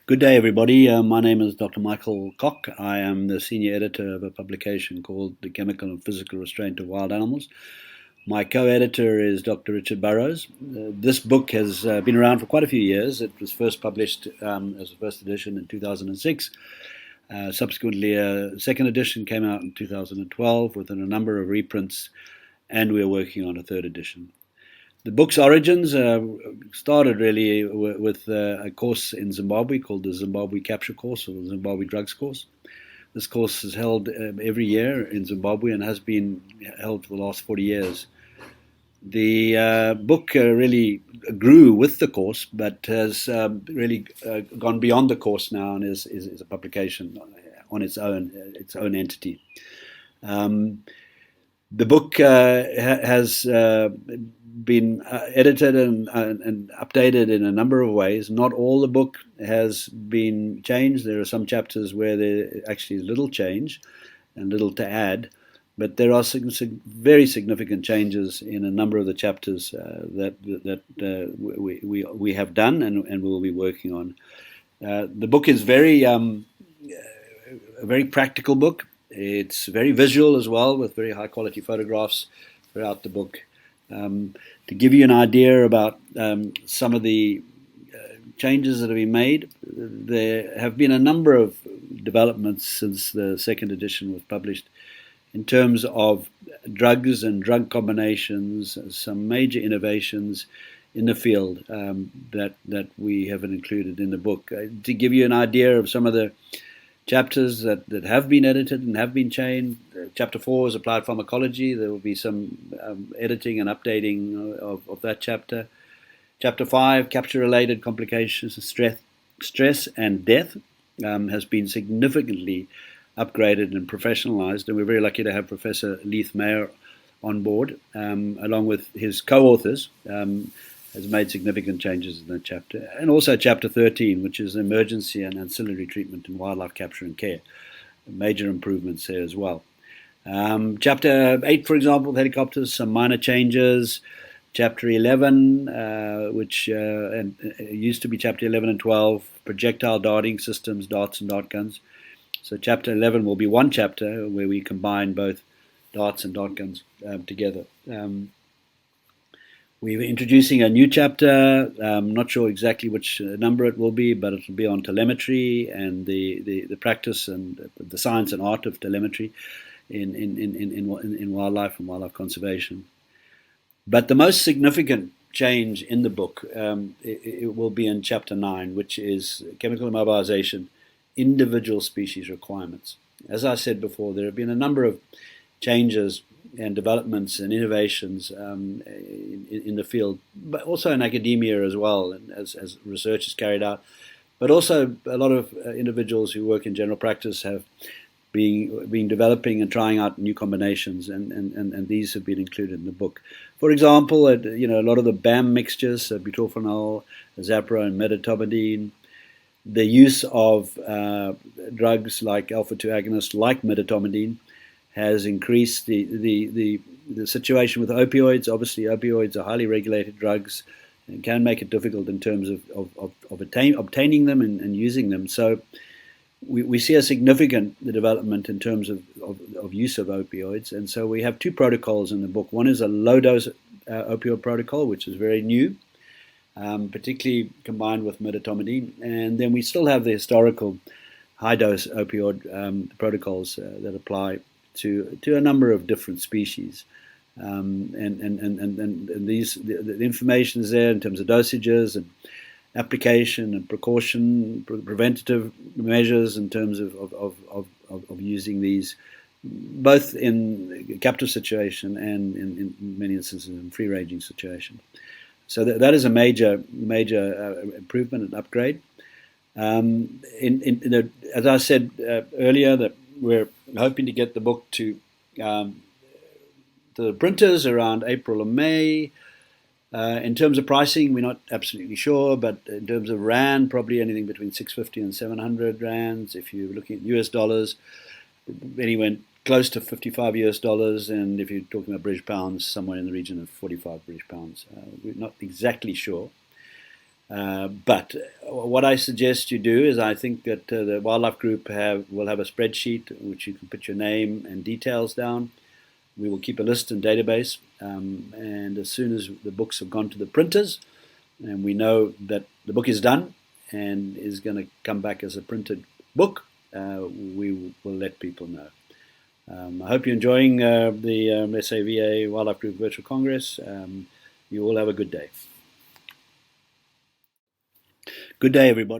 Good day, everybody. My name is Dr. Michael Koch. I am the senior editor of a publication called The Chemical and Physical Restraint of Wild Animals. My co-editor is Dr. Richard Burrows. This book has been around for quite a few years. It was first published as a first edition in 2006. Subsequently, a second edition came out in 2012 with a number of reprints, and we're working on a third edition. The book's origins started really with a course in Zimbabwe called the Zimbabwe Capture Course, or the Zimbabwe Drugs Course. This course is held every year in Zimbabwe and has been held for the last 40 years. The book really grew with the course, but has really gone beyond the course now and is a publication on its own entity. The book has been edited and updated in a number of ways. Not all the book has been changed. There are some chapters where there actually is little change and little to add, but there are very significant changes in a number of the chapters that we have done and will be working on. The book is a very practical book. It's very visual as well, with very high quality photographs throughout the book. To give you an idea about some of the changes that have been made, there have been a number of developments since the second edition was published in terms of drugs and drug combinations, some major innovations in the field that we haven't included in the book. To give you an idea of some of the chapters that have been edited and have been changed. Chapter 4 is applied pharmacology. There will be some editing and updating of that chapter. Chapter 5, capture-related complications of stress and death, has been significantly upgraded and professionalized, and we're very lucky to have Professor Leith Mayer on board, along with his co-authors, has made significant changes in that chapter. And also Chapter 13, which is emergency and ancillary treatment in wildlife capture and care. Major improvements there as well. Chapter 8, for example, helicopters, some minor changes. Chapter 11, which used to be Chapter 11 and 12, projectile darting systems, darts and dart guns. So Chapter 11 will be one chapter where we combine both darts and dart guns together. We're introducing a new chapter. I'm not sure exactly which number it will be, but it will be on telemetry and the practice and the science and art of telemetry in wildlife and wildlife conservation. But the most significant change in the book, it will be in Chapter 9, which is chemical immobilization, individual species requirements. As I said before, there have been a number of changes and developments and innovations in the field, but also in academia as well, and as research is carried out. But also a lot of individuals who work in general practice have been developing and trying out new combinations, and these have been included in the book. For example, a lot of the BAM mixtures, butorphanol, azapra, and medetomidine, the use of drugs like alpha-2 agonists like medetomidine, has increased the situation with opioids. Obviously, opioids are highly regulated drugs and can make it difficult in terms of obtaining them and using them. So we see a significant development in terms of use of opioids. And so we have two protocols in the book. One is a low-dose opioid protocol, which is very new, particularly combined with medetomidine. And then we still have the historical high-dose opioid protocols that apply to a number of different species, and these the information is there in terms of dosages and application and precaution, preventative measures in terms of using these, both in captive situation and in many instances in free ranging situation. So that is a major improvement and upgrade. As I said earlier, that we're hoping to get the book to the printers around April or May. In terms of pricing, we're not absolutely sure, but in terms of Rand, probably anything between 650 and 700 Rands. If you're looking at US dollars, anywhere close to 55 US dollars, and if you're talking about British pounds, somewhere in the region of 45 British pounds. We're not exactly sure. But what I suggest you do is I think that the wildlife group will have a spreadsheet which you can put your name and details down. We will keep a list and database, and as soon as the books have gone to the printers and we know that the book is done and is going to come back as a printed book, we will let people know. I hope you're enjoying the SAVA Wildlife Group Virtual Congress. You all have a good day. Good day, everybody.